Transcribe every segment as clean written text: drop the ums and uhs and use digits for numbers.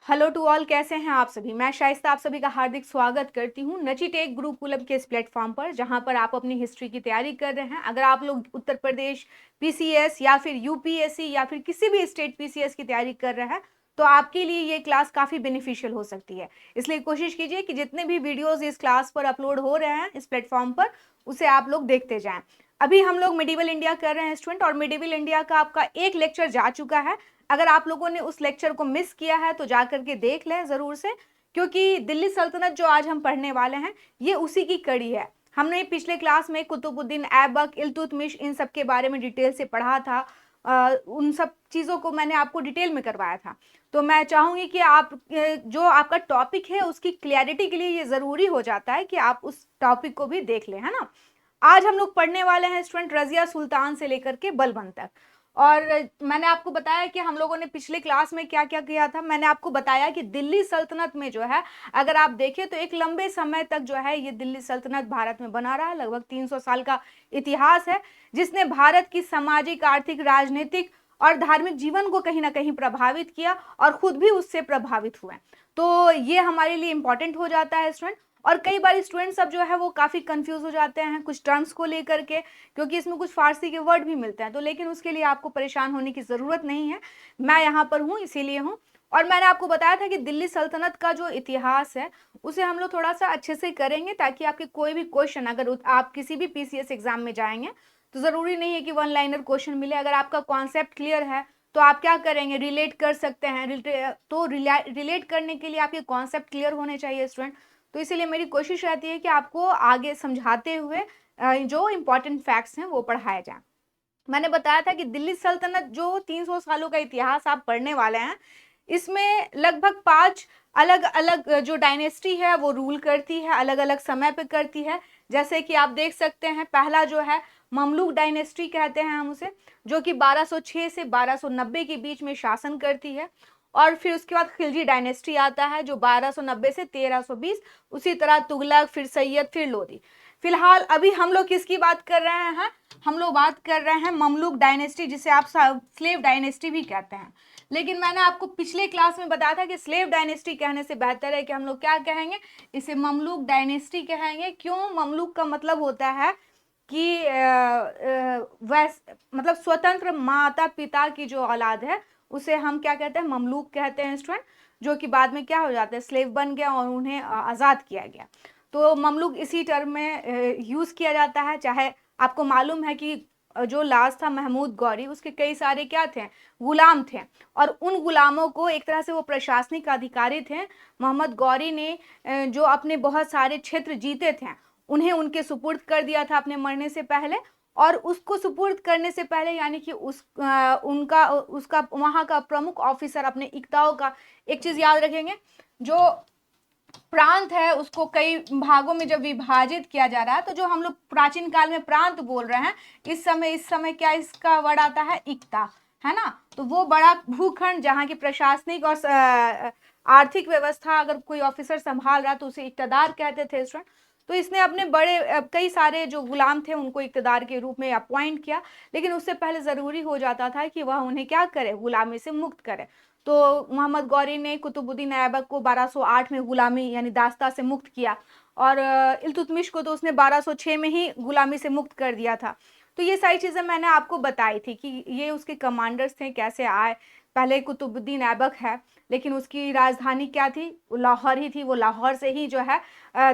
Hello to all, कैसे हैं आप सभी। मैं शाइस्ता आप सभी का हार्दिक स्वागत करती हूं नची टेक गुरुकुलम के इस प्लेटफॉर्म पर, जहां पर आप अपनी हिस्ट्री की तैयारी कर रहे हैं। अगर आप लोग उत्तर प्रदेश पीसीएस या फिर यूपीएससी या फिर किसी भी स्टेट पीसीएस की तैयारी कर रहे हैं तो आपके लिए ये क्लास काफ़ी बेनिफिशियल हो सकती है। इसलिए कोशिश कीजिए कि जितने भी वीडियोज़ इस क्लास पर अपलोड हो रहे हैं इस प्लेटफॉर्म पर, उसे आप लोग देखते जाएं। अभी हम लोग मिडिवल इंडिया कर रहे हैं स्टूडेंट, और मिडिवल इंडिया का आपका एक लेक्चर जा चुका है। अगर आप लोगों ने उस लेक्चर को मिस किया है तो जा करके देख लें ज़रूर से, क्योंकि दिल्ली सल्तनत जो आज हम पढ़ने वाले हैं ये उसी की कड़ी है। हमने पिछले क्लास में कुतुबुद्दीन ऐबक, इल्तुतमिश, इन सब के बारे में डिटेल से पढ़ा था। उन सब चीज़ों को मैंने आपको डिटेल में करवाया था। तो मैं चाहूँगी कि आप जो आपका टॉपिक है उसकी क्लैरिटी के लिए ये ज़रूरी हो जाता है कि आप उस टॉपिक को भी देख लें, है ना। आज हम लोग पढ़ने वाले हैं स्टूडेंट रजिया सुल्तान से लेकर के बलबन तक। और मैंने आपको बताया कि हम लोगों ने पिछले क्लास में क्या क्या किया था। मैंने आपको बताया कि दिल्ली सल्तनत में जो है, अगर आप देखें तो एक लंबे समय तक जो है ये दिल्ली सल्तनत भारत में बना रहा है। लगभग 300 साल का इतिहास है, जिसने भारत की सामाजिक, आर्थिक, राजनीतिक और धार्मिक जीवन को कहीं ना कहीं प्रभावित किया और खुद भी उससे प्रभावित हुए। तो ये हमारे लिए इंपॉर्टेंट हो जाता है स्टूडेंट। और कई बार स्टूडेंट सब जो है वो काफ़ी कंफ्यूज हो जाते हैं कुछ टर्म्स को लेकर के, क्योंकि इसमें कुछ फारसी के वर्ड भी मिलते हैं। तो लेकिन उसके लिए आपको परेशान होने की ज़रूरत नहीं है, मैं यहाँ पर हूँ इसीलिए हूँ। और मैंने आपको बताया था कि दिल्ली सल्तनत का जो इतिहास है उसे हम लोग थोड़ा सा अच्छे से करेंगे, ताकि आपके कोई भी क्वेश्चन, अगर आप किसी भी पीसीएस एग्जाम में जाएंगे तो ज़रूरी नहीं है कि वन लाइनर क्वेश्चन मिले। अगर आपका कॉन्सेप्ट क्लियर है तो आप क्या करेंगे, रिलेट कर सकते हैं। तो रिलेट करने के लिए आपके कॉन्सेप्ट क्लियर होने चाहिए स्टूडेंट। तो इसीलिए मेरी कोशिश रहती है कि आपको आगे समझाते हुए जो इम्पोर्टेंट फैक्ट्स हैं वो पढ़ाए जाएं। मैंने बताया था कि दिल्ली सल्तनत जो 300 सालों का इतिहास आप पढ़ने वाले हैं, इसमें लगभग 5 अलग अलग जो डायनेस्टी है वो रूल करती है, अलग अलग समय पे करती है। जैसे कि आप देख सकते हैं, पहला जो है ममलूक डायनेस्टी कहते हैं हम उसे, जो कि 1206 से 1290 के बीच में शासन करती है। और फिर उसके बाद खिलजी डायनेस्टी आता है जो 1290 से 1320, उसी तरह तुगलक, फिर सैयद, फिर लोधी। फिलहाल अभी हम लोग किसकी बात कर रहे हैं, हम लोग बात कर रहे हैं ममलूक डायनेस्टी, जिसे आप स्लेव डायनेस्टी भी कहते हैं। लेकिन मैंने आपको पिछले क्लास में बताया था कि स्लेव डायनेस्टी कहने से बेहतर है कि हम लोग क्या कहेंगे, इसे ममलूक डायनेस्टी कहेंगे। क्यों? ममलूक का मतलब होता है कि मतलब स्वतंत्र माता पिता की जो औलाद है उसे हम क्या कहते हैं, ममलूक कहते हैं स्टूडेंट। जो कि बाद में क्या हो जाता है, स्लेव बन गया और उन्हें आज़ाद किया गया। तो ममलूक इसी टर्म में यूज़ किया जाता है। चाहे आपको मालूम है कि जो लास्ट था महमूद गौरी, उसके कई सारे क्या थे, गुलाम थे। और उन गुलामों को एक तरह से वो प्रशासनिक अधिकारी थे। मोहम्मद गौरी ने जो अपने बहुत सारे क्षेत्र जीते थे उन्हें उनके सुपुर्द कर दिया था अपने मरने से पहले। और उसको सुपुर्द करने से पहले यानी कि उसका वहाँ का प्रमुख ऑफिसर अपने इक्ताओं का एक चीज़ याद रखेंगे, जो प्रांत है उसको कई भागों में जब विभाजित किया जा रहा है, तो जो हम लोग प्राचीन काल में प्रांत बोल रहे हैं, इस समय क्या इसका वर्ड आता है, इक्ता, है ना। तो वो बड़ा भूखंड जहाँ की प्रशासनिक और आर्थिक व्यवस्था अगर कोई ऑफिसर संभाल रहा तो उसे इक्तदार कहते थे स्टूडेंट। तो इसने अपने बड़े कई सारे जो गुलाम थे उनको इक्तदार के रूप में अपॉइंट किया, लेकिन उससे पहले ज़रूरी हो जाता था कि वह उन्हें क्या करे, गुलामी से मुक्त करे। तो मोहम्मद गौरी ने कुतुबुद्दीन ऐबक को 1208 में गुलामी यानी दास्ता से मुक्त किया, और इल्तुतमिश को तो उसने 1206 में ही गुलामी से मुक्त कर दिया था। तो ये सारी चीज़ें मैंने आपको बताई थी कि ये उसके कमांडर्स थे, कैसे आए। पहले कुतुबुद्दीन ऐबक है, लेकिन उसकी राजधानी क्या थी, लाहौर ही थी। वो लाहौर से ही जो है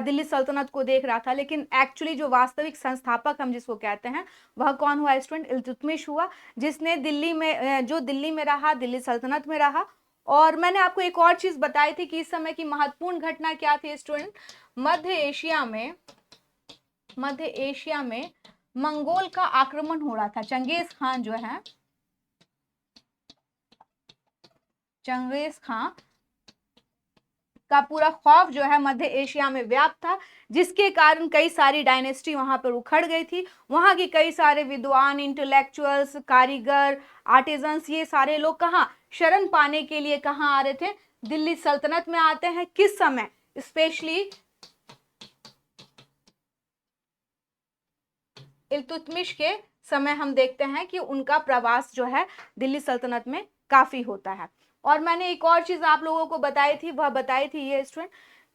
दिल्ली सल्तनत को देख रहा था। लेकिन एक्चुअली जो वास्तविक संस्थापक हम जिसको कहते हैं वह कौन हुआ स्टूडेंट, इल्तुतमिश हुआ, जिसने दिल्ली में जो दिल्ली में रहा, दिल्ली सल्तनत में रहा। और मैंने आपको एक और चीज़ बताई थी कि इस समय की महत्वपूर्ण घटना क्या थी स्टूडेंट, मध्य एशिया में मंगोल का आक्रमण हो रहा था। चंगेज खान का पूरा खौफ जो है मध्य एशिया में व्याप्त था, जिसके कारण कई सारी डायनेस्टी वहां पर उखड़ गई थी। वहां की कई सारे विद्वान, इंटेलेक्चुअल्स, कारीगर, आर्टिजन्स, ये सारे लोग कहाँ शरण पाने के लिए कहाँ आ रहे थे, दिल्ली सल्तनत में आते हैं। किस समय, स्पेशली इल्तुतमिश के समय हम देखते हैं कि उनका प्रवास जो है दिल्ली सल्तनत में काफी होता है। और मैंने एक और चीज़ आप लोगों को बताई थी, वह बताई थी ये स्टूडेंट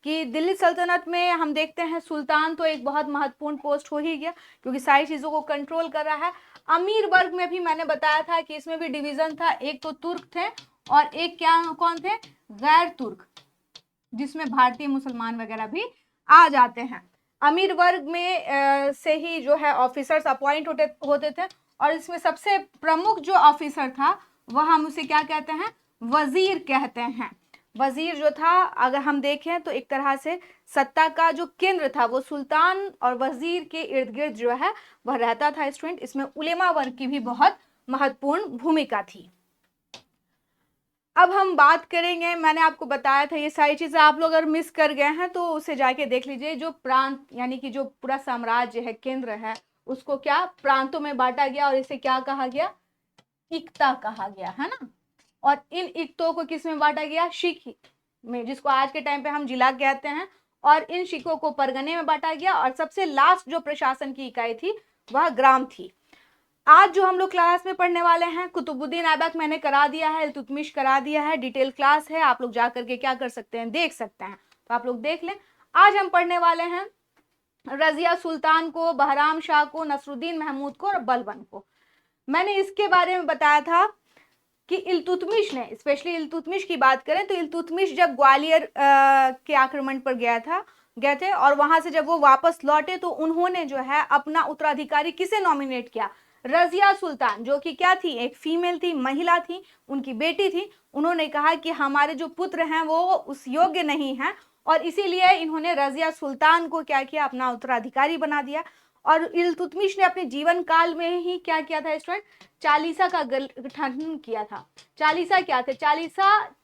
कि दिल्ली सल्तनत में हम देखते हैं सुल्तान तो एक बहुत महत्वपूर्ण पोस्ट हो ही गया, क्योंकि सारी चीज़ों को कंट्रोल कर रहा है। अमीर वर्ग में भी मैंने बताया था कि इसमें भी डिवीजन था, एक तो तुर्क थे और एक क्या कौन थे, गैर तुर्क, जिसमें भारतीय मुसलमान वगैरह भी आ जाते हैं। अमीर वर्ग में से ही जो है ऑफिसर्स अपॉइंट होते थे, और इसमें सबसे प्रमुख जो ऑफिसर था वह हम उसे क्या कहते हैं, वजीर कहते हैं। वजीर जो था, अगर हम देखें तो एक तरह से सत्ता का जो केंद्र था वो सुल्तान और वजीर के इर्द गिर्द जो है वह रहता था स्टूडेंट। इसमें उलेमा वर्ग की भी बहुत महत्वपूर्ण भूमिका थी। अब हम बात करेंगे, मैंने आपको बताया था ये सारी चीज़ें आप लोग अगर मिस कर गए हैं तो उसे जाके देख लीजिए। जो प्रांत यानी कि जो पूरा साम्राज्य है, केंद्र है, उसको क्या प्रांतों में बांटा गया और इसे क्या कहा गया, इक्ता कहा गया, है ना। और इन इक्तों को किस में बांटा गया, शिक में, जिसको आज के टाइम पे हम जिला कहते हैं। और इन शिकों को परगने में बांटा गया, और सबसे लास्ट जो प्रशासन की इकाई थी वह ग्राम थी। आज जो हम लोग क्लास में पढ़ने वाले हैं, कुतुबुद्दीन ऐबक मैंने करा दिया है, इल्तुतमिश करा दिया है, डिटेल क्लास है, आप लोग जा करके क्या कर सकते हैं, देख सकते हैं, तो आप लोग देख लें। आज हम पढ़ने वाले हैं रजिया सुल्तान को, बहराम शाह को, नसरुद्दीन महमूद को और बलबन को। मैंने इसके बारे में बताया था कि इल्तुतमिश ने, स्पेशली इल्तुतमिश की बात करें तो इल्तुतमिश जब ग्वालियर के आक्रमण पर गए थे और वहां से जब वो वापस लौटे तो उन्होंने जो है अपना उत्तराधिकारी किसे नॉमिनेट किया, रजिया सुल्तान, जो कि क्या थी, एक फीमेल थी, महिला थी, उनकी बेटी थी। उन्होंने कहा कि हमारे जो पुत्र हैं वो उस योग्य नहीं हैं, और इसीलिए इन्होंने रजिया सुल्तान को क्या किया, अपना उत्तराधिकारी बना दिया। और इल्तुतमिश ने अपने जीवन काल में ही क्या किया था स्टूडेंट, चालीसा का गठन किया था। चालीसा क्या थे, चालीसा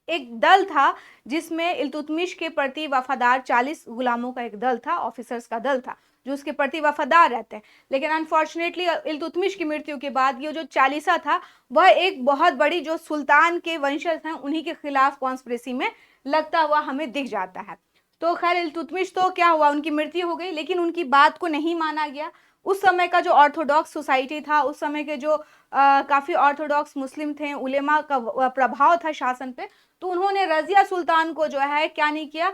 एक दल था जिसमें इल्तुतमिश के प्रति वफादार 40 गुलामों का एक दल था, ऑफिसर्स का दल था जो उसके प्रति वफादार रहते हैं। लेकिन अनफॉर्चुनेटली इल्तुतमिश की मृत्यु के बाद ये जो चालीसा था वह एक बहुत बड़ी जो सुल्तान के वंशज हैं उन्हीं के खिलाफ कॉन्स्पिरेसी में लगता हुआ हमें दिख जाता है। तो खैर इल्तुतमिश तो क्या हुआ, उनकी मृत्यु हो गई, लेकिन उनकी बात को नहीं माना गया। उस समय का जो ऑर्थोडॉक्स सोसाइटी था, उस समय के जो काफ़ी ऑर्थोडॉक्स मुस्लिम थे, उलेमा का प्रभाव था शासन पे, तो उन्होंने रजिया सुल्तान को जो है क्या नहीं किया,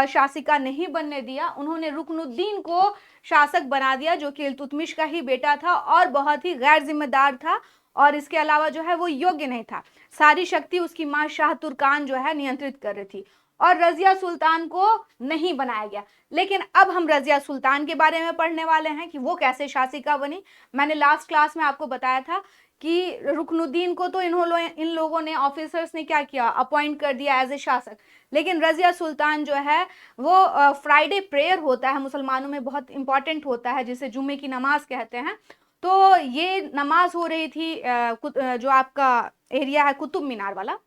शासिका नहीं बनने दिया। उन्होंने रुकनुद्दीन को शासक बना दिया, जो कि इल्तुतमिश का ही बेटा था और बहुत ही गैर जिम्मेदार था, और इसके अलावा जो है वो योग्य नहीं था। सारी शक्ति उसकी माँ शाह तुर्कान जो है नियंत्रित कर रही थी, और रजिया सुल्तान को नहीं बनाया गया। लेकिन अब हम रजिया सुल्तान के बारे में पढ़ने वाले हैं कि वो कैसे शासिका बनी। मैंने लास्ट क्लास में आपको बताया था कि रुकनुद्दीन को तो इन लोगों ने, ऑफिसर्स ने क्या किया, अपॉइंट कर दिया एज ए शासक। लेकिन रजिया सुल्तान जो है वो फ्राइडे प्रेयर होता है मुसलमानों में, बहुत इंपॉर्टेंट होता है, जिसे जुम्मे की नमाज कहते हैं। तो ये नमाज हो रही थी जो आपका एरिया है कुतुब मीनार वाला,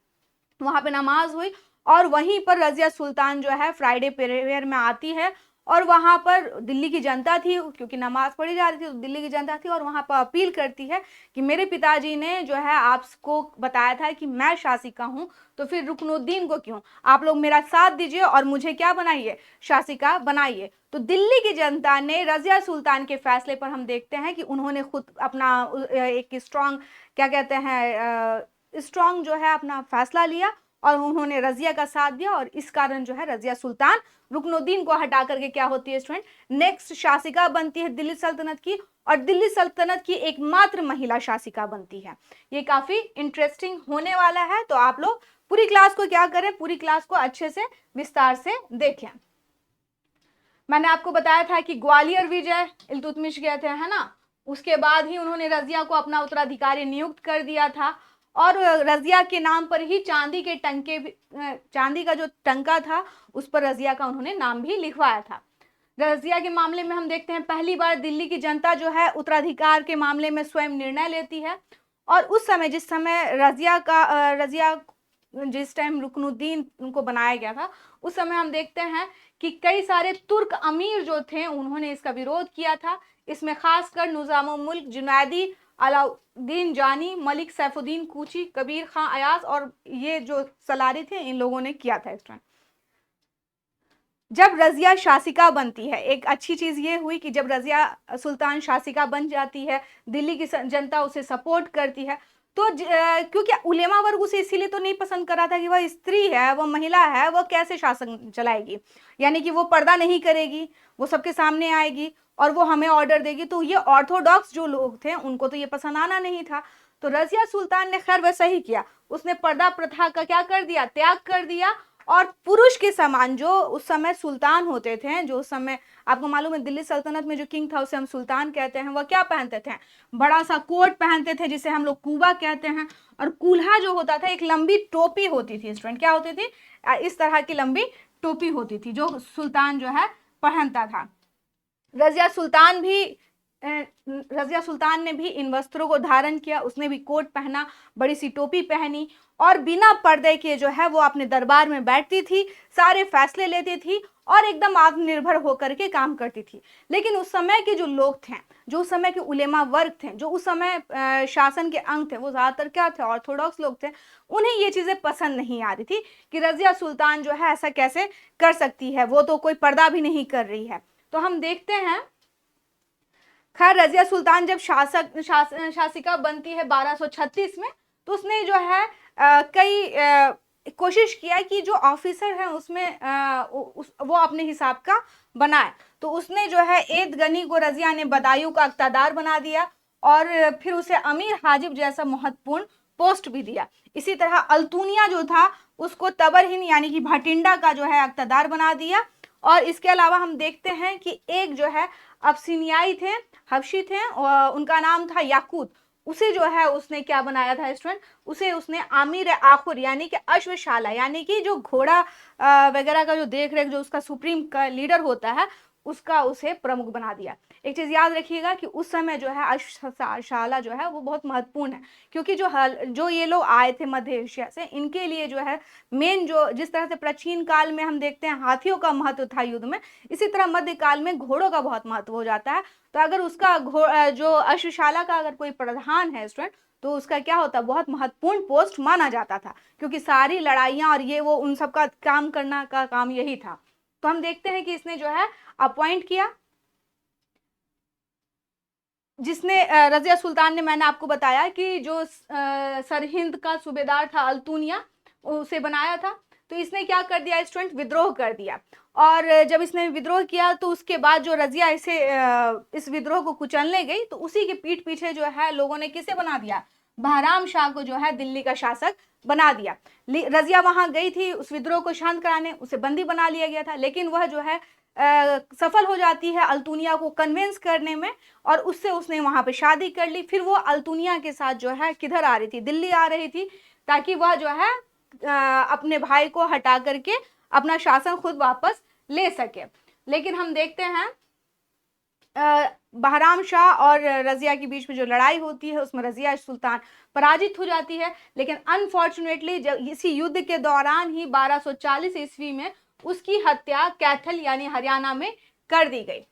वहां पे नमाज हुई, और वहीं पर रजिया सुल्तान जो है फ्राइडे प्रेयर में आती है, और वहां पर दिल्ली की जनता थी, क्योंकि नमाज पढ़ी जा रही थी तो दिल्ली की जनता थी, और वहां पर अपील करती है कि मेरे पिताजी ने जो है आपको बताया था कि मैं शासिका हूं, तो फिर रुकनुद्दीन को क्यों, आप लोग मेरा साथ दीजिए और मुझे क्या बनाइए, शासिका बनाइए। तो दिल्ली की जनता ने रजिया सुल्तान के फैसले पर हम देखते हैं कि उन्होंने खुद अपना एक स्ट्रांग क्या कहते हैं, स्ट्रांग जो है अपना फैसला लिया, और उन्होंने रजिया का साथ दिया, और इस कारण जो है रजिया सुल्तान रुकनुद्दीन को हटा करके क्या होती है स्टूडेंट, नेक्स्ट शासिका बनती है दिल्ली सल्तनत की, और दिल्ली सल्तनत की एकमात्र महिला शासिका बनती है। ये काफी इंटरेस्टिंग होने वाला है, तो आप लोग पूरी क्लास को क्या करें, पूरी क्लास को अच्छे से विस्तार से देखें। मैंने आपको बताया था कि ग्वालियर विजय इल्तुतमिश गए थे, है ना, उसके बाद ही उन्होंने रजिया को अपना उत्तराधिकारी नियुक्त कर दिया था, और रजिया के नाम पर ही चांदी के टंके, चांदी का जो टंका था उस पर रजिया का उन्होंने नाम भी लिखवाया था। रजिया के मामले में हम देखते हैं पहली बार दिल्ली की जनता जो है उत्तराधिकार के मामले में स्वयं निर्णय लेती है। और उस समय जिस समय रजिया जिस टाइम रुकनुद्दीन उनको बनाया गया था, उस समय हम देखते हैं कि कई सारे तुर्क अमीर जो थे उन्होंने इसका विरोध किया था। इसमें खासकर निजामुल मुल्क जुनैदी, अलाउद्दीन जानी, मलिक सैफुद्दीन कूची, कबीर खां अयाज और ये जो सलारी थे इन लोगों ने किया था। इस टाइम जब रजिया शासिका बनती है, एक अच्छी चीज ये हुई कि जब रजिया सुल्तान शासिका बन जाती है, दिल्ली की जनता उसे सपोर्ट करती है, तो क्योंकि उलेमा वर्ग उसे इसीलिए तो नहीं पसंद कर रहा था कि वह स्त्री है, वह महिला है, वह कैसे शासन चलाएगी, यानी कि वो पर्दा नहीं करेगी, वो सबके सामने आएगी और वो हमें ऑर्डर देगी। तो ये ऑर्थोडॉक्स जो लोग थे उनको तो ये पसंद आना नहीं था। तो रजिया सुल्तान ने खैर वैसा ही किया, उसने पर्दा प्रथा का क्या कर दिया, त्याग कर दिया, और पुरुष के समान जो उस समय सुल्तान होते थे, जो उस समय आपको मालूम है दिल्ली सल्तनत में जो किंग था उसे हम सुल्तान कहते हैं, वह क्या पहनते थे, बड़ा सा कोट पहनते थे जिसे हम लोग कुबा कहते हैं, और कूल्हा जो होता था एक लंबी टोपी होती थी स्टूडेंट, क्या होती थी, इस तरह की लंबी टोपी होती थी जो सुल्तान जो है पहनता था। रजिया सुल्तान भी रजिया सुल्तान ने भी इन वस्त्रों को धारण किया, उसने भी कोट पहना, बड़ी सी टोपी पहनी, और बिना पर्दे के जो है वो अपने दरबार में बैठती थी, सारे फैसले लेती थी और एकदम आत्मनिर्भर होकर के काम करती थी। लेकिन उस समय के जो लोग थे, जो उस समय के उलेमा वर्ग थे, जो उस समय शासन के अंग थे, वो ज्यादातर क्या थे, ऑर्थोडॉक्स लोग थे, उन्हें ये चीजें पसंद नहीं आ रही थी कि रजिया सुल्तान जो है ऐसा कैसे कर सकती है, वो तो कोई पर्दा भी नहीं कर रही है। तो हम देखते हैं, खैर रजिया सुल्तान जब शासिका बनती है 1236 में, तो उसने जो है कई कोशिश किया कि जो ऑफिसर है उसमें वो अपने हिसाब का बनाए। तो उसने जो है एद गनी को रजिया ने बदायूं का इक़्तिदार बना दिया, और फिर उसे अमीर हाजिब जैसा महत्वपूर्ण पोस्ट भी दिया। इसी तरह अल्तुनिया जो था उसको तबरहिन यानी कि भटिंडा का जो है इक़्तिदार बना दिया। और इसके अलावा हम देखते हैं कि एक जो है अब्सिनियाई थे, हबशी थे, और उनका नाम था याकूत, उसे जो है उसने क्या बनाया था स्टूडेंट, उसे उसने आमिर आखुर यानी कि अश्वशाला यानी कि जो घोड़ा वगैरह का जो देख रेख, जो उसका सुप्रीम का लीडर होता है, उसका उसे प्रमुख बना दिया। एक चीज याद रखिएगा कि उस समय जो है अश्वशाला जो है वो बहुत महत्वपूर्ण है, क्योंकि जो ये लोग आए थे मध्य एशिया से, इनके लिए जो है मेन, जो जिस तरह से प्राचीन काल में हम देखते हैं हाथियों का महत्व था युद्ध में, इसी तरह मध्य काल में घोड़ों का बहुत महत्व हो जाता है। तो अगर उसका जो अश्वशाला का अगर कोई प्रधान है स्टूडेंट, तो उसका क्या होता, बहुत महत्वपूर्ण पोस्ट माना जाता था, क्योंकि सारी लड़ाइयां और ये वो उन सब का काम करना का काम यही था। तो हम देखते हैं कि इसने जो है अपॉइंट किया, जिसने रजिया सुल्तान ने, मैंने आपको बताया कि जो सरहिंद का सूबेदार था अल्तुनिया, उसे बनाया था। तो इसने क्या कर दिया स्टूडेंट, विद्रोह कर दिया। और जब इसने विद्रोह किया तो उसके बाद जो रजिया इस विद्रोह को कुचलने गई, तो उसी के पीठ पीछे जो है लोगों ने किसे बना दिया, बहराम शाह को जो है दिल्ली का शासक बना दिया। रजिया वहां गई थी उस विद्रोह को शांत कराने, उसे बंदी बना लिया गया था, लेकिन वह जो है सफल हो जाती है अल्तुनिया को कन्विंस करने में, और उससे उसने वहां पे शादी कर ली। फिर वो अल्तुनिया के साथ जो है किधर आ रही थी, दिल्ली आ रही थी, ताकि वह जो है अपने भाई को हटा करके अपना शासन खुद वापस ले सके। लेकिन हम देखते हैं बहराम शाह और रजिया के बीच में जो लड़ाई होती है उसमें रजिया सुल्तान पराजित हो जाती है। लेकिन अनफॉर्चुनेटली जब इसी युद्ध के दौरान ही 1240 ईस्वी में उसकी हत्या कैथल यानी हरियाणा में कर दी गई।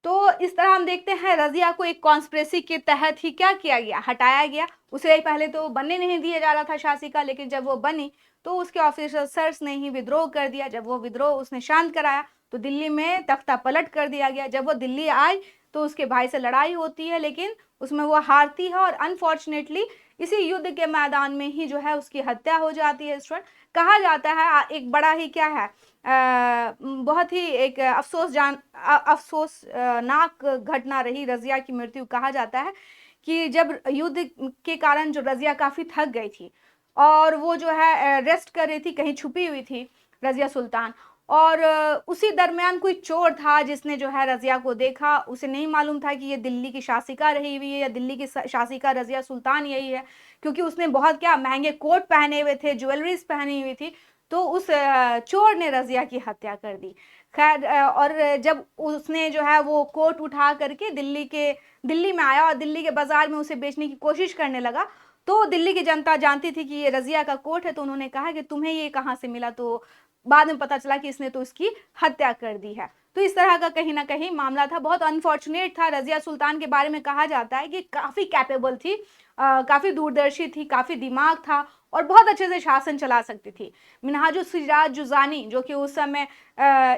तो इस तरह हम देखते हैं रजिया को एक कॉन्स्पिरेसी के तहत ही क्या किया गया, हटाया गया। उसे पहले तो बनने नहीं दिया जा रहा था शासिका, लेकिन जब वो बनी तो उसके ऑफिसर्स ने ही विद्रोह कर दिया। जब वो विद्रोह उसने शांत कराया तो दिल्ली में तख्ता पलट कर दिया गया। जब वो दिल्ली आई तो उसके भाई से लड़ाई होती है, लेकिन उसमें वो हारती है, और अनफॉर्चुनेटली इसी युद्ध के मैदान में ही जो है उसकी हत्या हो जाती है। स्टूडेंट, कहा जाता है एक बड़ा ही क्या है, बहुत ही एक अफसोसनाक घटना रही रजिया की मृत्यु। कहा जाता है कि जब युद्ध के कारण जो रजिया काफी थक गई थी और वो जो है रेस्ट कर रही थी, कहीं छुपी हुई थी रजिया सुल्तान, और उसी दरमियान कोई चोर था जिसने जो है रजिया को देखा। उसे नहीं मालूम था कि ये दिल्ली की शासिका रही हुई है या दिल्ली की शासिका रजिया सुल्तान यही है, क्योंकि उसने बहुत क्या महंगे कोट पहने हुए थे, ज्वेलरीज पहनी हुई थी। तो उस चोर ने रजिया की हत्या कर दी। खैर, और जब उसने जो है वो कोट उठा करके दिल्ली में आया और दिल्ली के बाजार में उसे बेचने की कोशिश करने लगा, तो दिल्ली की जनता जानती थी कि ये रजिया का कोट है, तो उन्होंने कहा कि तुम्हें ये कहाँ से मिला। तो बाद में पता चला कि इसने तो इसकी हत्या कर दी है। तो इस तरह का कहीं ना कहीं मामला था, बहुत अनफॉर्चुनेट था। रजिया सुल्तान के बारे में कहा जाता है कि काफी कैपेबल थी, काफ़ी दूरदर्शी थी, काफ़ी दिमाग था और बहुत अच्छे से शासन चला सकती थी। मिन्हाजुस सिराज जुज़ानी जो कि उस समय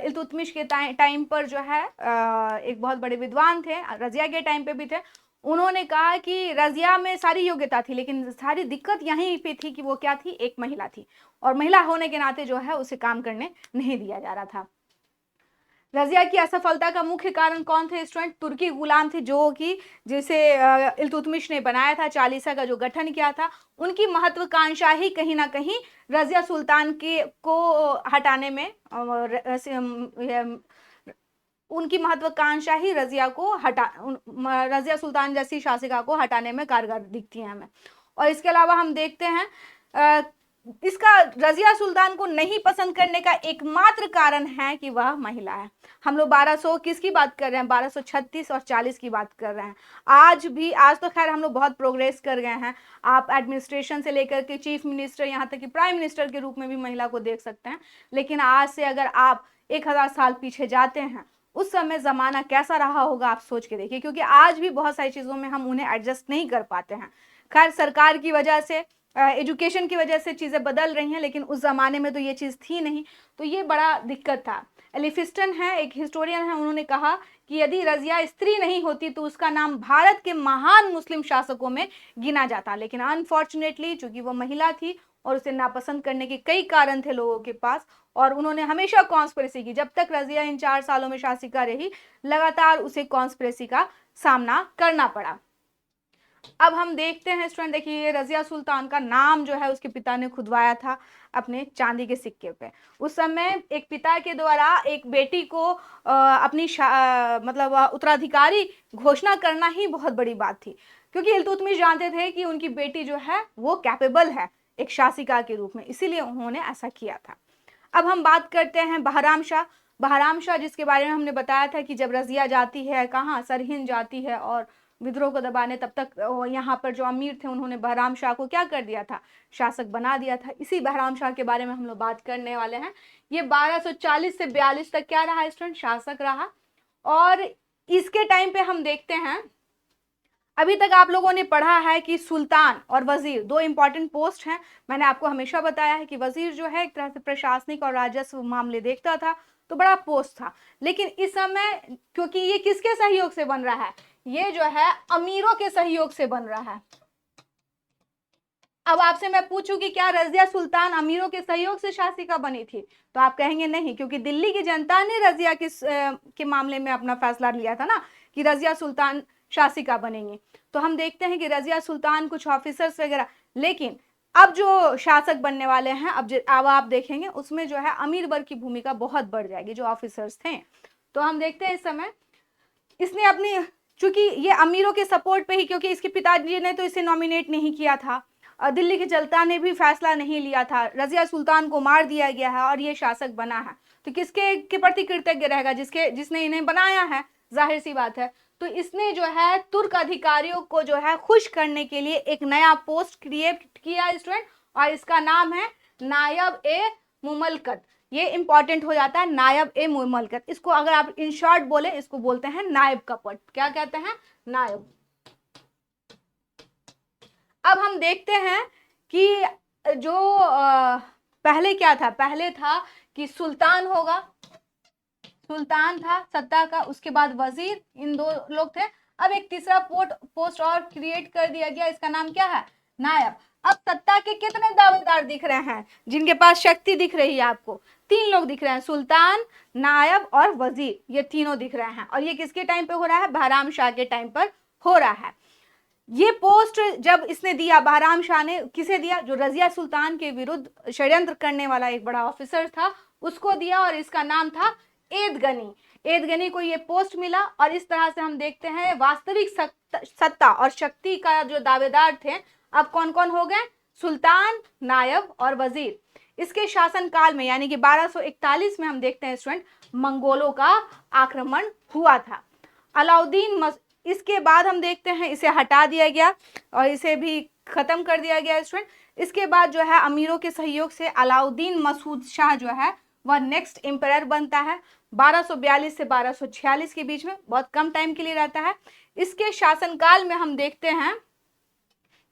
इल्तुतमिश के टाइम पर जो है एक बहुत बड़े विद्वान थे, रज़िया के टाइम पे भी थे। उन्होंने कहा कि रज़िया में सारी योग्यता थी, लेकिन सारी दिक्कत यहीं पे थी कि वो क्या थी, एक महिला थी और महिला होने के नाते जो है उसे काम करने नहीं दिया जा रहा था। रज़िया की असफलता का मुख्य कारण कौन थे स्टूडेंट? तुर्की गुलाम थे जो कि जिसे इल्तुतमिश ने बनाया था, चालीसा का जो गठन किया था। उनकी महत्वाकांक्षा ही कहीं ना कहीं रज़िया सुल्तान के को हटाने में उनकी महत्वाकांक्षा ही रज़िया सुल्तान जैसी शासिका को हटाने में कारगर दिखती है हमें। और इसके अलावा हम देखते हैं इसका रज़िया सुल्तान को नहीं पसंद करने का एकमात्र कारण है कि वह महिला है। हम लोग 1200 किसकी बात कर रहे हैं? 1236 और 40 की बात कर रहे हैं। आज तो खैर हम लोग बहुत प्रोग्रेस कर गए हैं। आप एडमिनिस्ट्रेशन से लेकर के चीफ मिनिस्टर, यहाँ तक कि प्राइम मिनिस्टर के रूप में भी महिला को देख सकते हैं। लेकिन आज से अगर आप 1000 साल पीछे जाते हैं, उस समय ज़माना कैसा रहा होगा आप सोच के देखिए, क्योंकि आज भी बहुत सारी चीज़ों में हम उन्हें एडजस्ट नहीं कर पाते हैं। खैर सरकार की वजह से, एजुकेशन की वजह से चीज़ें बदल रही हैं, लेकिन उस ज़माने में तो ये चीज़ थी नहीं, तो ये बड़ा दिक्कत था। एलिफिस्टन है, एक हिस्टोरियन है, उन्होंने कहा कि यदि रज़िया स्त्री नहीं होती तो उसका नाम भारत के महान मुस्लिम शासकों में गिना जाता, लेकिन अनफॉर्चुनेटली चूंकि वो महिला थी और उसे नापसंद करने के कई कारण थे लोगों के पास, और उन्होंने हमेशा कॉन्स्पिरेसी की। जब तक रज़िया इन 4 सालों में शासिका रही, लगातार उसे कॉन्स्पिरेसी का सामना करना पड़ा। अब हम देखते हैं स्टूडेंट, देखिए रज़िया सुल्तान का नाम जो है उसके पिता ने खुदवाया था अपने चांदी के सिक्के पे। उस समय एक पिता के द्वारा एक बेटी को अपनी मतलब उत्तराधिकारी घोषणा करना ही बहुत बड़ी बात थी, क्योंकि इल्तुतमिश जानते थे कि उनकी बेटी जो है वो कैपेबल है एक शासिका के रूप में, इसीलिए उन्होंने ऐसा किया था। अब हम बात करते हैं बहराम शाह। बहराम शाह जिसके बारे में हमने बताया था कि जब रज़िया जाती है कहाँ, सरहिंद जाती है और विद्रोह को दबाने, तब तक यहाँ पर जो अमीर थे उन्होंने बहराम शाह को क्या कर दिया था, शासक बना दिया था। इसी बहराम शाह के बारे में हम लोग बात करने वाले हैं। ये 1240 से 42 तक क्या रहा स्टूडेंट, शासक रहा। और इसके टाइम पे हम देखते हैं, अभी तक आप लोगों ने पढ़ा है कि सुल्तान और वजीर दो इंपॉर्टेंट पोस्ट हैं। मैंने आपको हमेशा बताया है कि वजीर जो है एक तरह से प्रशासनिक और राजस्व मामले देखता था, तो बड़ा पोस्ट था। लेकिन इस समय क्योंकि ये किसके सहयोग से बन रहा है, ये जो है अमीरों के सहयोग से बन रहा है। अब आपसे मैं पूछूं कि क्या रज़िया सुल्तान अमीरों के सहयोग से शासिका बनी थी, तो आप कहेंगे नहीं, क्योंकि दिल्ली की जनता ने रज़िया के मामले में अपना फैसला लिया था ना कि रज़िया सुल्तान शासिका बनेंगे। तो हम देखते हैं कि रज़िया सुल्तान, कुछ ऑफिसर्स वगैरह, लेकिन अब जो शासक बनने वाले हैं, अब आप देखेंगे उसमें जो है अमीर वर्ग की भूमिका बहुत बढ़ जाएगी, जो ऑफिसर्स थे। तो हम देखते हैं इस समय इसने अपनी, चूंकि ये अमीरों के सपोर्ट पे ही, क्योंकि इसके पिताजी ने तो इसे नॉमिनेट नहीं किया था, दिल्ली की जनता ने भी फैसला नहीं लिया था, रज़िया सुल्तान को मार दिया गया है और ये शासक बना है, तो किसके के प्रति कृतज्ञ रहेगा, जिसने इन्हें बनाया है, जाहिर सी बात है। तो इसने जो है तुर्क अधिकारियों को जो है खुश करने के लिए एक नया पोस्ट क्रिएट किया स्टूडेंट, और इसका नाम है नायब ए मुमलकत। ये इंपॉर्टेंट हो जाता है, नायब ए मुमलकत। इसको अगर आप इन शॉर्ट बोले, इसको बोलते हैं नायब का पद। क्या कहते हैं? नायब। अब हम देखते हैं कि जो पहले क्या था, पहले था कि सुल्तान होगा, सुल्तान था सत्ता का, उसके बाद वजीर, इन दो लोग थे। अब एक तीसरा पोस्ट और क्रिएट कर दिया गया, इसका नाम क्या है? नायब। अब सत्ता के कितने दावेदार दिख रहे हैं जिनके पास शक्ति दिख रही है आपको? 3 लोग दिख रहे हैं, सुल्तान, नायब और वजीर, ये तीनों दिख रहे हैं। और ये किसके टाइम पे हो रहा है? बहराम शाह के टाइम पर हो रहा है। ये पोस्ट जब इसने दिया, बहराम शाह ने किसे दिया? जो रज़िया सुल्तान के विरुद्ध षड्यंत्र करने वाला एक बड़ा ऑफिसर था, उसको दिया, और इसका नाम था एदगनी। एदगनी को ये पोस्ट मिला। और इस तरह से हम देखते हैं वास्तविक सत्ता और शक्ति का जो दावेदार थे, अब कौन कौन हो गए? सुल्तान, नायब और वजीर। इसके शासन काल में, यानी कि 1241 में हम देखते हैं स्टूडेंट, मंगोलों का आक्रमण हुआ था। अलाउद्दीन, इसके बाद हम देखते हैं इसे हटा दिया गया और इसे भी खत्म कर दिया गया स्टूडेंट। इसके बाद जो है अमीरों के सहयोग से अलाउद्दीन मसूद शाह जो है वह नेक्स्ट एम्परर बनता है। 1242 से 1246 के बीच में, बहुत कम टाइम के लिए रहता है। इसके शासनकाल में हम देखते हैं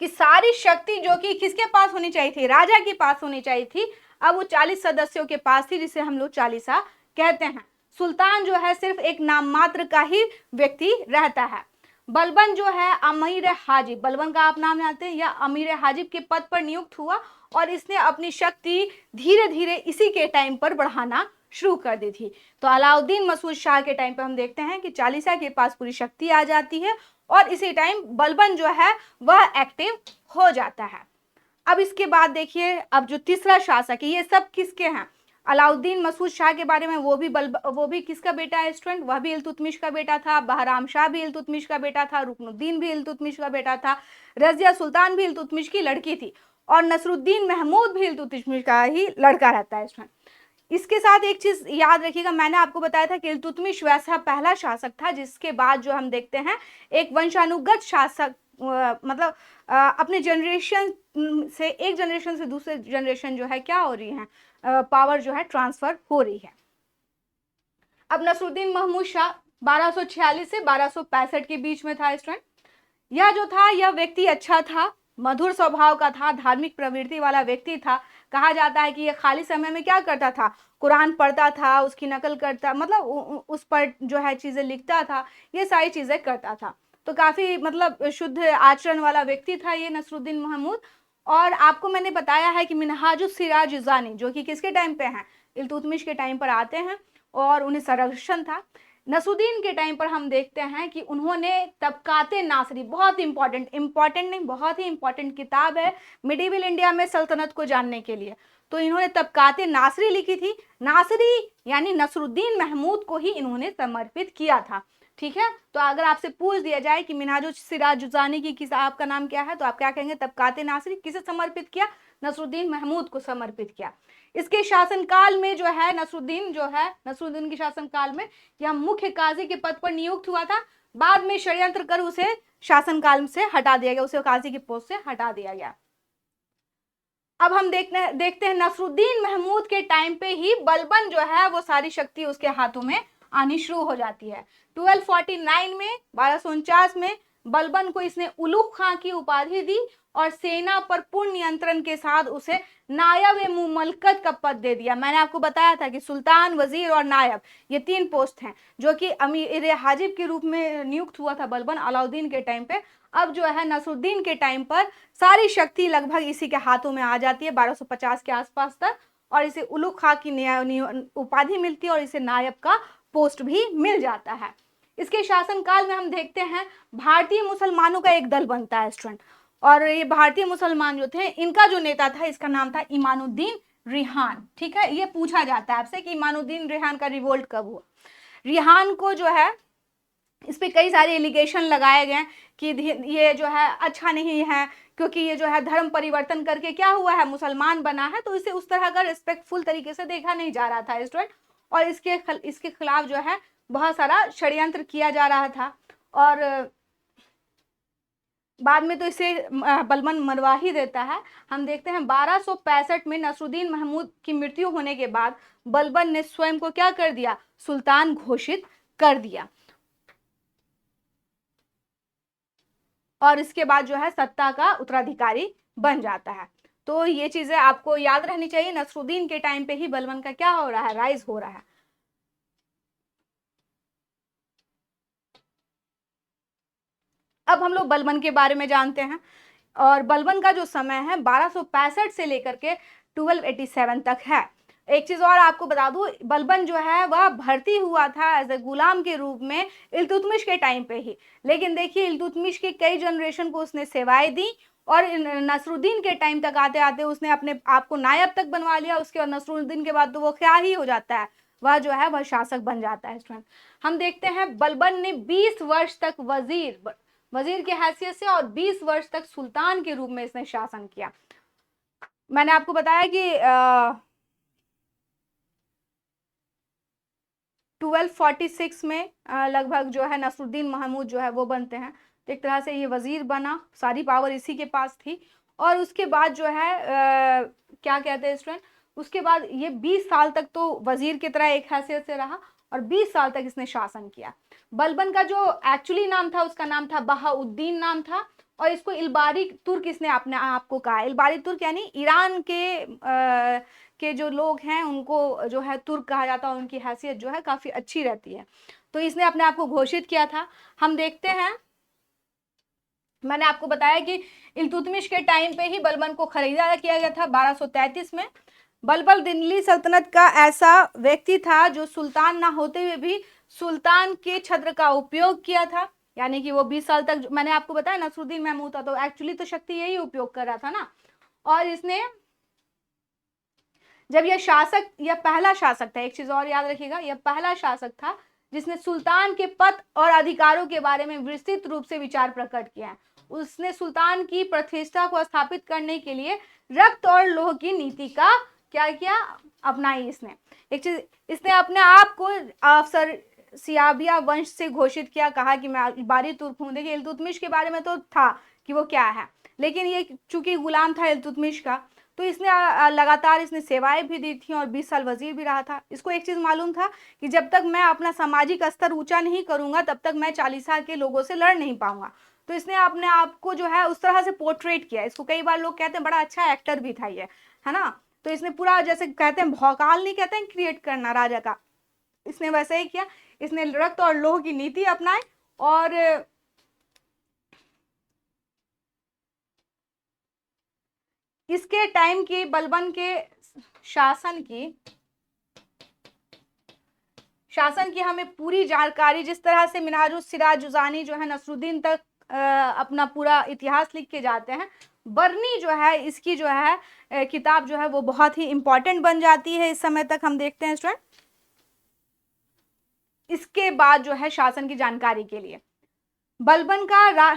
कि सारी शक्ति जो कि किसके पास होनी चाहिए थी, राजा के पास होनी चाहिए थी, अब वो 40 सदस्यों के पास थी, जिसे हम लोग चालीसा कहते हैं। सुल्तान जो है सिर्फ एक नाम मात्र का ही व्यक्ति रहता है। बलबन जो है अमीर हाजिब, बलबन का आप नाम जानते हैं, या अमीर हाजिब के पद पर नियुक्त हुआ और इसने अपनी शक्ति धीरे धीरे इसी के टाइम पर बढ़ाना शुरू कर दी थी। तो अलाउद्दीन मसूद शाह के टाइम पर हम देखते हैं कि चालीसा के पास पूरी शक्ति आ जाती है और इसी टाइम बलबन जो है वह एक्टिव हो जाता है। अब इसके बाद देखिए, अब जो तीसरा शासक है, ये सब किसके हैं, अलाउद्दीन मसूद शाह के बारे में, वो भी किसका बेटा है स्टूडेंट, वह भी इल्तुतमिश का बेटा था। बहराम शाह भी इल्तुतमिश का बेटा था। रुकनुद्दीन भी इल्तुतमिश का बेटा था। रजिया सुल्तान भी इल्तुतमिश की लड़की थी और नसरुद्दीन महमूद भी इल्तुतमिश का ही लड़का रहता है स्टूडेंट। इसके साथ एक चीज याद रखिएगा, मैंने आपको बताया था कि इल्तुतमिश वैसा पहला शासक था जिसके बाद जो हम देखते हैं एक वंशानुगत शासक, मतलब अपने जनरेशन से, एक जनरेशन से दूसरे जनरेशन जो है क्या हो रही है, पावर जो है ट्रांसफर हो रही है। अब नसरुद्दीन महमूद शाह 1246 से 1265 के बीच में था स्टूडेंट। यह जो था, यह व्यक्ति अच्छा था, मधुर स्वभाव का था, धार्मिक प्रवृत्ति वाला व्यक्ति था। कहा जाता है कि यह खाली समय में क्या करता था, कुरान पढ़ता था, उसकी नकल करता, मतलब उस पर जो है चीजें लिखता था, ये सारी चीजें करता था। तो काफी मतलब शुद्ध आचरण वाला व्यक्ति था ये नसरुद्दीन महमूद। और आपको मैंने बताया है कि मिनहाजुस सिराजुज़ानी जो कि किसके टाइम पे हैं, इल्तुतमिश के टाइम पर आते हैं और उन्हें संरक्षण था। नसरुद्दीन के टाइम पर हम देखते हैं कि उन्होंने तबकाते नासरी, बहुत इंपॉर्टेंट नहीं, बहुत ही इंपॉर्टेंट किताब है मिडिवल इंडिया में सल्तनत को जानने के लिए। तो इन्होंने तबकाते नासरी लिखी थी। नासरी यानी नसरुद्दीन महमूद को ही इन्होंने समर्पित किया था। ठीक है, तो अगर आपसे पूछ दिया जाए कि मिनहाजुस सिराजुज़ानी की किताब का नाम क्या है, तो आप क्या कहेंगे, तबकाते नासरी। किसे समर्पित किया, नसरुद्दीन महमूद को समर्पित किया। इसके शासनकाल में जो है नसरुद्दीन के शासनकाल में यह मुख्य काजी के पद पर नियुक्त हुआ था। बाद में षड्यंत्र कर उसे शासनकाल से हटा दिया गया, उसे काजी की पोस्ट से हटा दिया गया। अब हम देखते हैं नसरुद्दीन महमूद के टाइम पे ही बलबन जो है वो सारी शक्ति उसके हाथों में आनी शुरू हो जाती है। 1249 में 1249 में बलबन को इसने उलुग खां की उपाधि दी और सेना पर पूर्ण नियंत्रण के साथ उसे नायब मुमलकत का पद दे दिया। मैंने आपको बताया था कि सुल्तान, वजीर और नायब ये 3 पोस्ट हैं जो कि अमीर हाजिब के रूप में नियुक्त हुआ था बलबन अलाउद्दीन के टाइम पे। अब जो है नसरुद्दीन के टाइम पर सारी शक्ति लगभग इसी के हाथों में आ जाती है 1250 के आसपास तक, और इसे उलुग खां की उपाधि मिलती है और इसे नायब का पोस्ट भी मिल जाता है। इसके शासनकाल में हम देखते हैं भारतीय मुसलमानों का एक दल बनता है स्टूडेंट, और ये भारतीय मुसलमान जो थे, इनका जो नेता था इसका नाम था इमानुद्दीन रिहान। ठीक है, ये पूछा जाता है आपसे कि इमानुद्दीन रिहान का रिवोल्ट कब हुआ। रिहान को जो है इस पे कई सारे एलिगेशन लगाए गए कि ये जो है अच्छा नहीं है, क्योंकि ये जो है धर्म परिवर्तन करके क्या हुआ है, मुसलमान बना है, तो इसे उस तरह का रिस्पेक्टफुल तरीके से देखा नहीं जा रहा था स्टूडेंट, और इसके खिलाफ जो है बहुत सारा षड्यंत्र किया जा रहा था। और बाद में तो इसे बलबन मरवा ही देता है। हम देखते हैं 1265 में नसरुद्दीन महमूद की मृत्यु होने के बाद बलबन ने स्वयं को क्या कर दिया, सुल्तान घोषित कर दिया, और इसके बाद जो है सत्ता का उत्तराधिकारी बन जाता है। तो ये चीजें आपको याद रहनी चाहिए, नसरुद्दीन के टाइम पे ही बलबन का क्या हो रहा है, राइज हो रहा है। अब हम लोग बलबन के बारे में जानते हैं, और बलबन का जो समय है 1265 से लेकर के 1287 तक है। एक चीज और आपको बता दूं, बलबन जो है वह भर्ती हुआ था एज ए गुलाम के रूप में इल्तुतमिश के टाइम पे ही, लेकिन देखिए इल्तुतमिश के कई जनरेशन को उसने सेवाएं दी, और नसरुद्दीन के टाइम तक आते आते उसने अपने आप को नायब तक बनवा लिया। उसके बाद नसरुद्दीन के बाद तो वो क्या ही हो जाता है, वह जो है वह शासक बन जाता है स्टूडेंट। हम देखते हैं बलबन ने 20 वर्ष तक वजीर की हैसियत से और 20 वर्ष तक सुल्तान के रूप में इसने शासन किया। मैंने आपको बताया कि 1246 में लगभग जो है नसरुद्दीन महमूद जो है वो बनते हैं। तो एक तरह से ये वजीर बना, सारी पावर इसी के पास थी। और उसके बाद जो है क्या कहते हैं स्टूडेंट, उसके बाद ये 20 साल तक तो वजीर की तरह एक हैसियत से रहा और 20 साल तक इसने शासन किया। बलबन का जो एक्चुअली नाम था उसका नाम था बहाउद्दीन नाम था, और इसको इलबारी तुर्क इसने अपने आप को कहा। इलबारी तुर्क यानी ईरान के जो लोग हैं उनको जो है तुर्क कहा जाता है, उनकी हैसियत जो है काफी अच्छी रहती है। तो इसने अपने आप को घोषित किया था। हम देखते हैं, मैंने आपको बताया कि इल्तुतमिश के टाइम पे ही बलबन को खरीदा किया गया था 1233 में। बलबन दिल्ली सल्तनत का ऐसा व्यक्ति था जो सुल्तान ना होते हुए भी सुल्तान के छत्र का उपयोग किया था, यानी कि वो 20 साल तक, मैंने आपको बताया नसरुद्दीन महमूद था, तो एक्चुअली तो शक्ति यही उपयोग कर रहा था ना। और इसने, जब यह शासक, यह पहला शासक था, एक चीज और याद रखिएगा, यह पहला शासक था जिसने सुल्तान के पद और अधिकारों के बारे में विस्तृत रूप से विचार प्रकट किया है। उसने सुल्तान की प्रतिष्ठा को स्थापित करने के लिए रक्त और लोह की नीति का क्या किया, अपनाई इसने। एक चीज, इसने अपने आप को अफसर सियाबिया वंश से घोषित किया, कहा कि मैं इलबारी तुर्क हूं। देखिए इल्तुतमिश के बारे में तो था कि वो क्या है, लेकिन ये चूंकि गुलाम था इल्तुतमिश का, तो इसने लगातार इसने सेवाएं भी दी थी और 20 साल वजीर भी रहा था। इसको एक चीज मालूम था कि जब तक मैं अपना सामाजिक स्तर ऊंचा नहीं करूंगा तब तक मैं चालीसा के लोगों से लड़ नहीं पाऊंगा। तो इसने अपने आप को जो है उस तरह से पोर्ट्रेट किया। इसको कई बार लोग कहते हैं बड़ा अच्छा एक्टर भी था ये, है ना। तो इसने पूरा, जैसे कहते हैं भौकाल नहीं कहते हैं क्रिएट करना राजा का, इसने वैसे ही किया। इसने रक्त और लोह की नीति अपनाई और इसके टाइम की बलबन के शासन की हमें पूरी जानकारी, जिस तरह से मिनहाजुस सिराज जुज़ानी जो है नसरुद्दीन तक अपना पूरा इतिहास लिख के जाते हैं, बरनी जो है इसकी जो है किताब जो है वो बहुत ही इंपॉर्टेंट बन जाती है इस समय तक। हम देखते हैं स्टूडेंट, इसके बाद जो है शासन की जानकारी के लिए बलबन का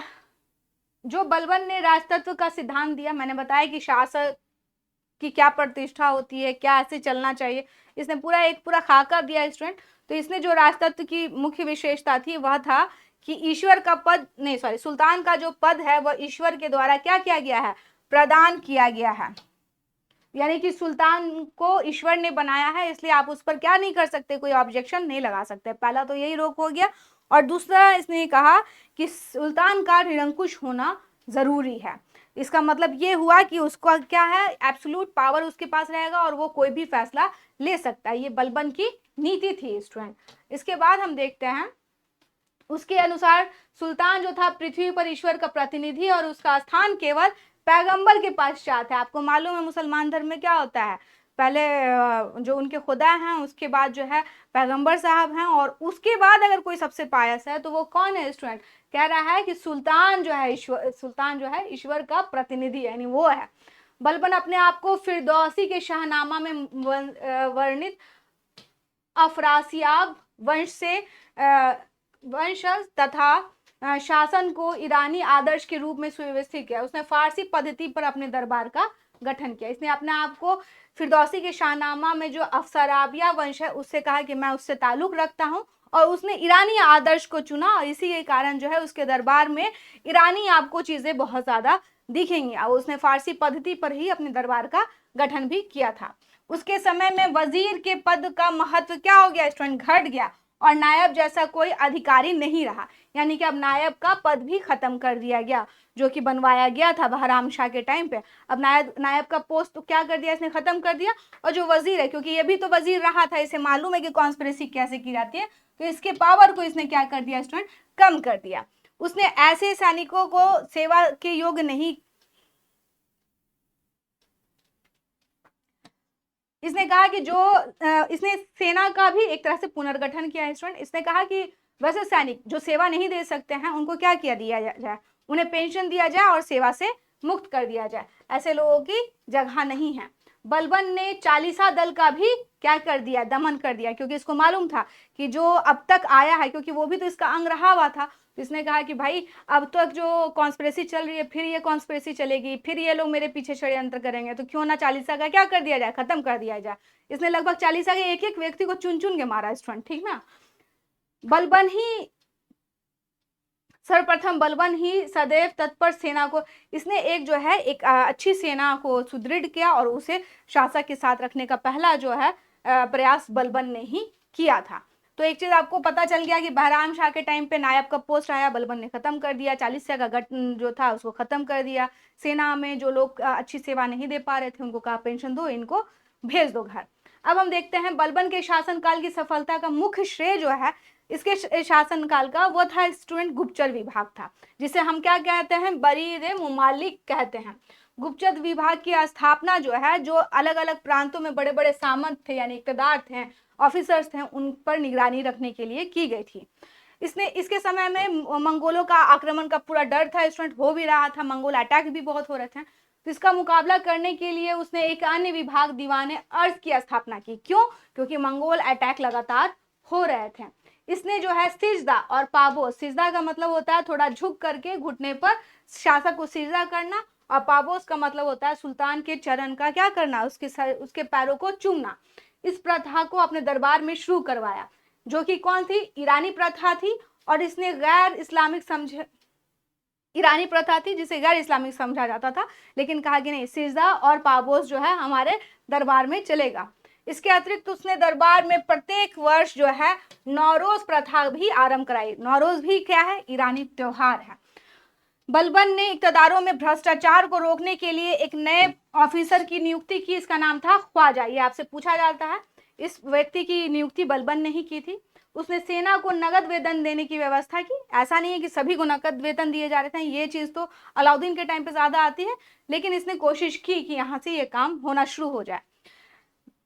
जो बलबन ने राजतत्व का सिद्धांत दिया, मैंने बताया कि शासक की क्या प्रतिष्ठा होती है, क्या ऐसे चलना चाहिए, इसने पूरा खाका दिया स्टूडेंट। तो इसने जो राजतत्व की मुख्य विशेषता थी वह था कि ईश्वर का पद, नहीं सॉरी, सुल्तान का जो पद है वह ईश्वर के द्वारा क्या किया गया है, प्रदान किया गया है। यानी कि सुल्तान को ईश्वर ने बनाया है, इसलिए आप उस पर क्या नहीं कर सकते, कोई ऑब्जेक्शन नहीं लगा सकते। पहला तो यही रोक हो गया। और दूसरा इसने कहा कि सुल्तान का निरंकुश होना जरूरी है। इसका मतलब ये हुआ कि उसका क्या है, एब्सोल्यूट पावर उसके पास रहेगा और वो कोई भी फैसला ले सकता है। ये बलबन की नीति थी स्टूडेंट। इसके बाद हम देखते हैं, उसके अनुसार सुल्तान जो था पृथ्वी पर ईश्वर का प्रतिनिधि और उसका स्थान केवल पैगंबर के पश्चात है। आपको मालूम है मुसलमान धर्म में क्या होता है, पहले जो उनके खुदा हैं, उसके बाद जो है पैगंबर साहब हैं, और उसके बाद अगर कोई सबसे पायस है तो वो कौन है स्टूडेंट, कह रहा है कि सुल्तान जो है ईश्वर का प्रतिनिधि, यानी वो है। बलबन अपने आप को फिरदौसी के शाहनामा में वर्णित अफरासियाब वंशज तथा शासन को ईरानी आदर्श के रूप में सुव्यवस्थित किया। उसने फारसी पद्धति पर अपने दरबार का गठन किया। इसने अपने आप को फिरदौसी के शाहनामा में जो अफसराबिया वंश है उससे कहा कि मैं उससे ताल्लुक रखता हूं, और उसने ईरानी आदर्श को चुना, और इसी के कारण जो है उसके दरबार में ईरानी आपको चीजें बहुत ज्यादा दिखेंगी। और उसने फारसी पद्धति पर ही अपने दरबार का गठन भी किया था। उसके समय में वजीर के पद का महत्व क्या हो गया स्टूडेंट, घट गया, और नायब जैसा कोई अधिकारी नहीं रहा। यानी कि अब नायब का पद भी खत्म कर दिया गया, जो कि बनवाया गया था बहराम शाह के टाइम पे। अब नायब का पोस्ट तो क्या कर दिया इसने, खत्म कर दिया। और जो वजीर है, क्योंकि ये भी तो वजीर रहा था, इसे मालूम है कि कॉन्स्पिरेसी कैसे की जाती है, तो इसके पावर को इसने क्या कर दिया स्टूडेंट, कम कर दिया। उसने ऐसे सैनिकों को सेवा के योग्य नहीं, इसने कहा कि इसने सेना का भी एक तरह से पुनर्गठन किया है स्टूडेंट। इसने कहा कि वैसे सैनिक जो सेवा नहीं दे सकते हैं उनको क्या किया दिया जाए, उन्हें पेंशन दिया जाए और सेवा से मुक्त कर दिया जाए, ऐसे लोगों की जगह नहीं है। बलबन ने चालीसा दल का भी क्या कर दिया, दमन कर दिया, क्योंकि इसको मालूम था कि जो अब तक आया है, क्योंकि वो भी तो इसका अंग रहा हुआ था, तो इसने कहा कि भाई अब तक जो कॉन्स्पिरेसी चल रही है, फिर ये कॉन्स्पिरेसी चलेगी, फिर ये लोग मेरे पीछे षड्यंत्र करेंगे, तो क्यों ना चालीसा का क्या कर दिया जाए, खत्म कर दिया जाए। इसने लगभग चालीसा के एक एक व्यक्ति को चुन चुन के मारा स्टूडेंट, ठीक ना। सर्वप्रथम बलबन ही सदैव तत्पर सेना को, इसने एक जो है एक अच्छी सेना को सुदृढ़ किया और उसे शासक के साथ रखने का पहला जो है प्रयास बलबन ने ही किया था। तो एक चीज आपको पता चल गया कि बहराम शाह के टाइम पे नायब का पोस्ट आया, बलबन ने खत्म कर दिया, 40 का गठन जो था उसको खत्म कर दिया। सेना में जो लोग अच्छी सेवा नहीं दे पा रहे थे उनको कहा पेंशन दो, इनको भेज दो घर। अब हम देखते हैं बलबन के शासनकाल की सफलता का मुख्य श्रेय जो है इसके शासनकाल का, वो था स्टूडेंट गुप्तचर विभाग था, जिसे हम क्या कहते हैं, बरीर मुमालिक कहते हैं। गुप्तचर विभाग की स्थापना जो है, जो अलग अलग प्रांतों में बड़े बड़े सामंत थे यानी इक़्तिदार थे, ऑफिसर्स थे, उन पर निगरानी रखने के लिए की गई थी। इसके समय में मंगोलों का आक्रमण का पूरा डर था, स्टूडेंट हो भी रहा था, मंगोल अटैक भी बहुत हो रहे थे। तो इसका मुकाबला करने के लिए उसने एक अन्य विभाग दीवाने अर्ज की स्थापना की। क्यों? क्योंकि मंगोल अटैक लगातार हो रहे थे। इसने जो है सिजदा और पाबोस, सिजदा का मतलब होता है थोड़ा झुक करके घुटने पर शासक को सिजदा करना, और पाबोस का मतलब होता है सुल्तान के चरण का क्या करना, उसके पैरों को चूमना। इस प्रथा को अपने दरबार में शुरू करवाया, जो कि कौन थी, ईरानी प्रथा थी, और इसने गैर इस्लामिक ईरानी प्रथा थी जिसे गैर इस्लामिक समझा जाता था, लेकिन कहा कि नहीं, सिजदा और पाबोस जो है हमारे दरबार में चलेगा। इसके अतिरिक्त उसने दरबार में प्रत्येक वर्ष जो है नौरोज प्रथा भी आरंभ कराई। नौरोज भी क्या है, ईरानी त्योहार है। बलबन ने इक़्तिदारों में भ्रष्टाचार को रोकने के लिए एक नए ऑफिसर की नियुक्ति की, इसका नाम था ख्वाजा। ये आपसे पूछा जाता है, इस व्यक्ति की नियुक्ति बलबन ने ही की थी। उसने सेना को नगद वेतन देने की व्यवस्था की। ऐसा नहीं है कि सभी को नगद वेतन दिए जा रहे थे, ये चीज तो अलाउद्दीन के टाइम पे ज्यादा आती है, लेकिन इसने कोशिश की कि यहाँ से ये काम होना शुरू हो जाए।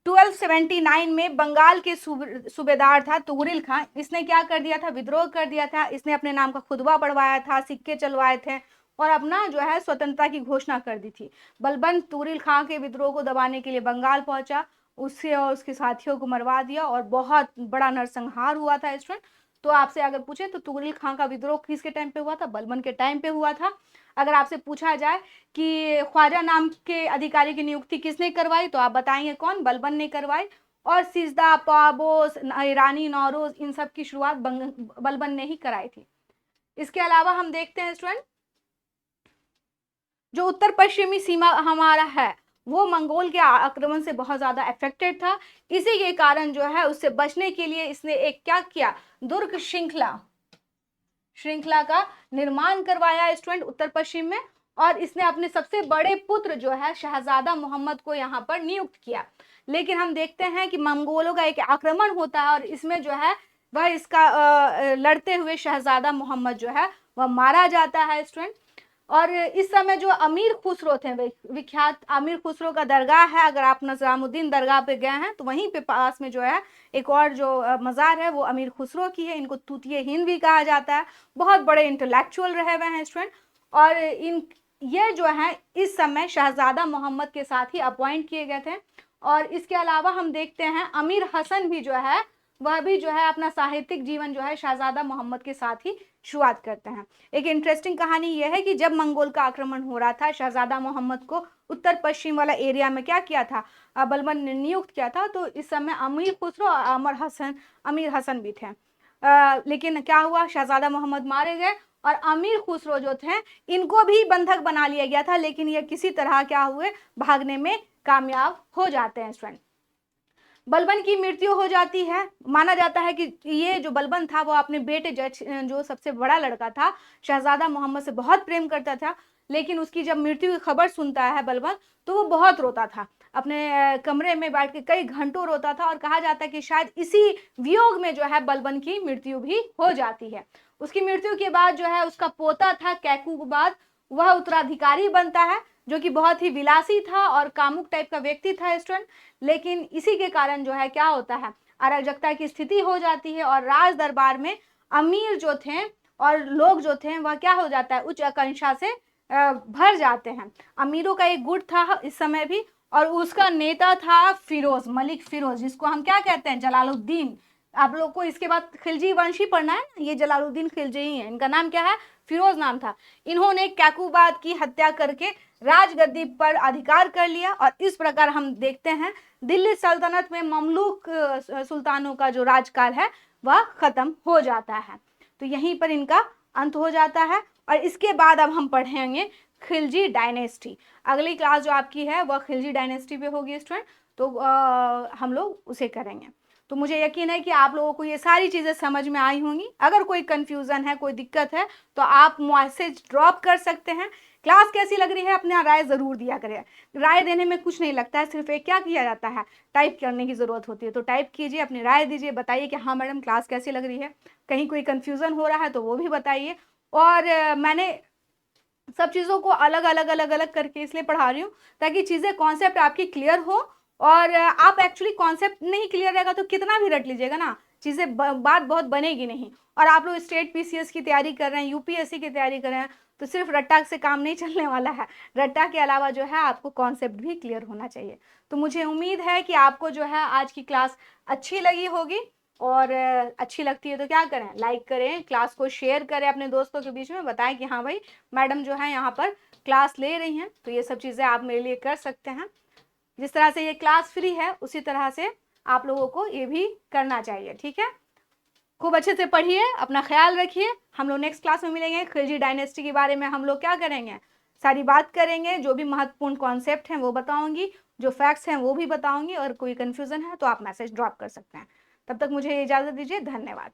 1279 में बंगाल के सूबेदार था तुगरिल खां, इसने क्या कर दिया था, विद्रोह कर दिया था। इसने अपने नाम का खुतबा पढ़वाया था, सिक्के चलवाए थे, और अपना जो है स्वतंत्रता की घोषणा कर दी थी। बलबन तुगरिल खां के विद्रोह को दबाने के लिए बंगाल पहुंचा, उससे और उसके साथियों को मरवा दिया, और बहुत बड़ा नरसंहार हुआ था स्टूडेंट। तो आपसे अगर पूछे तो तुगरिल खां का विद्रोह किसके टाइम पे हुआ था, बलबन के टाइम पे हुआ था। अगर आपसे पूछा जाए कि ख्वाजा नाम के अधिकारी की नियुक्ति किसने करवाई, तो आप बताएंगे कौन, बलबन ने करवाई। और सिजदा, पाबोस, ईरानी नौरोज, इन सब की शुरुआत बलबन ने ही कराई थी। इसके अलावा हम देखते हैं स्टूडेंट, जो उत्तर पश्चिमी सीमा हमारा है वो मंगोल के आक्रमण से बहुत ज्यादा अफेक्टेड था। इसी के कारण जो है उससे बचने के लिए इसने एक क्या किया, दुर्ग श्रृंखला का निर्माण करवाया स्टूडेंट उत्तर पश्चिम में, और इसने अपने सबसे बड़े पुत्र जो है शहजादा मोहम्मद को यहाँ पर नियुक्त किया। लेकिन हम देखते हैं कि मंगोलों का एक आक्रमण होता है, और इसमें जो है वह इसका लड़ते हुए शहजादा मोहम्मद जो है वह मारा जाता है स्टूडेंट। और इस समय जो अमीर खुसरो थे, विख्यात अमीर खुसरो का दरगाह है, अगर आप नजरामुद्दीन दरगाह पे गए हैं तो वहीं पे पास में जो है एक और जो मज़ार है वो अमीर खुसरो की है। इनको तूतिए हिंद भी कहा जाता है, बहुत बड़े इंटेलेक्चुअल रहे हुए हैं स्टूडेंट। और ये जो है इस समय शहजादा मोहम्मद के साथ ही अपॉइंट किए गए थे। और इसके अलावा हम देखते हैं अमीर हसन भी जो है वह भी जो है अपना साहित्यिक जीवन जो है शहजादा मोहम्मद के साथ ही शुरुआत करते हैं। एक इंटरेस्टिंग कहानी यह है कि जब मंगोल का आक्रमण हो रहा था, शहजादा मोहम्मद को उत्तर पश्चिम वाला एरिया में क्या किया था, बलबन ने नियुक्त किया था। तो इस समय अमीर खुसरो और अमीर हसन भी थे। लेकिन क्या हुआ, शहजादा मोहम्मद मारे गए, और अमीर खुसरो जो थे इनको भी बंधक बना लिया गया था, लेकिन ये किसी तरह क्या हुए, भागने में कामयाब हो जाते हैं स्टूडेंट। बलबन की मृत्यु हो जाती है। माना जाता है कि ये जो बलबन था वो अपने बेटे जो सबसे बड़ा लड़का था शहजादा मोहम्मद से बहुत प्रेम करता था, लेकिन उसकी जब मृत्यु की खबर सुनता है बलबन तो वो बहुत रोता था, अपने कमरे में बैठ के कई घंटों रोता था। और कहा जाता है कि शायद इसी वियोग में जो है बलबन की मृत्यु भी हो जाती है। उसकी मृत्यु के बाद जो है उसका पोता था कैकूबाद, वह उत्तराधिकारी बनता है, जो कि बहुत ही विलासी था और कामुक टाइप का व्यक्ति था स्टूडेंट। लेकिन इसी के कारण जो है क्या होता है, अराजकता की स्थिति हो जाती है, और राज दरबार में अमीर जो थे और लोग जो थे वह क्या हो जाता है, उच्च आकांक्षा से भर जाते हैं। अमीरों का एक गुट था इस समय भी, और उसका नेता था फिरोज, मलिक फिरोज, जिसको हम क्या कहते हैं, जलालुद्दीन। आप लोग को इसके बाद खिलजी वंशी पढ़ना है ना, ये जलालुद्दीन खिलजी ही है, इनका नाम क्या है, फिरोज नाम था। इन्होंने कैकूबाद की हत्या करके राजगद्दी पर अधिकार कर लिया, और इस प्रकार हम देखते हैं दिल्ली सल्तनत में ममलूक सुल्तानों का जो राजकाल है वह खत्म हो जाता है। तो यहीं पर इनका अंत हो जाता है। और इसके बाद अब हम पढ़ेंगे खिलजी डायनेस्टी। अगली क्लास जो आपकी है वह खिलजी डायनेस्टी पे होगी स्टूडेंट, तो हम लोग उसे करेंगे। तो मुझे यकीन है कि आप लोगों को ये सारी चीज़ें समझ में आई होंगी। अगर कोई कन्फ्यूज़न है, कोई दिक्कत है, तो आप मैसेज ड्रॉप कर सकते हैं। क्लास कैसी लग रही है अपना राय ज़रूर दिया करें। राय देने में कुछ नहीं लगता है, सिर्फ एक क्या किया जाता है, टाइप करने की ज़रूरत होती है। तो टाइप कीजिए, अपनी राय दीजिए, बताइए कि हाँ मैडम क्लास कैसी लग रही है, कहीं कोई कन्फ्यूज़न हो रहा है तो वो भी बताइए। और मैंने सब चीज़ों को अलग अलग अलग अलग करके इसलिए पढ़ा रही हूँ ताकि चीज़ें कॉन्सेप्ट आपकी क्लियर हो। और आप एक्चुअली कॉन्सेप्ट नहीं क्लियर रहेगा तो कितना भी रट लीजिएगा ना, चीज़ें बात बहुत बनेगी नहीं। और आप लोग स्टेट पीसीएस की तैयारी कर रहे हैं, यूपीएससी की तैयारी कर रहे हैं, तो सिर्फ रट्टा से काम नहीं चलने वाला है। रट्टा के अलावा जो है आपको कॉन्सेप्ट भी क्लियर होना चाहिए। तो मुझे उम्मीद है कि आपको जो है आज की क्लास अच्छी लगी होगी। और अच्छी लगती है तो क्या करें, लाइक करें, क्लास को शेयर करें अपने दोस्तों के बीच में, बताएं कि हाँ भाई मैडम जो है यहाँ पर क्लास ले रही हैं। तो ये सब चीज़ें आप मेरे लिए कर सकते हैं। जिस तरह से ये क्लास फ्री है उसी तरह से आप लोगों को ये भी करना चाहिए। ठीक है, खूब अच्छे से पढ़िए, अपना ख्याल रखिए। हम लोग नेक्स्ट क्लास में मिलेंगे। खिलजी डायनेस्टी के बारे में हम लोग क्या करेंगे, सारी बात करेंगे। जो भी महत्वपूर्ण कॉन्सेप्ट हैं वो बताऊंगी, जो फैक्ट्स हैं वो भी बताऊंगी। और कोई कन्फ्यूज़न है तो आप मैसेज ड्रॉप कर सकते हैं। तब तक मुझे इजाज़त दीजिए, धन्यवाद।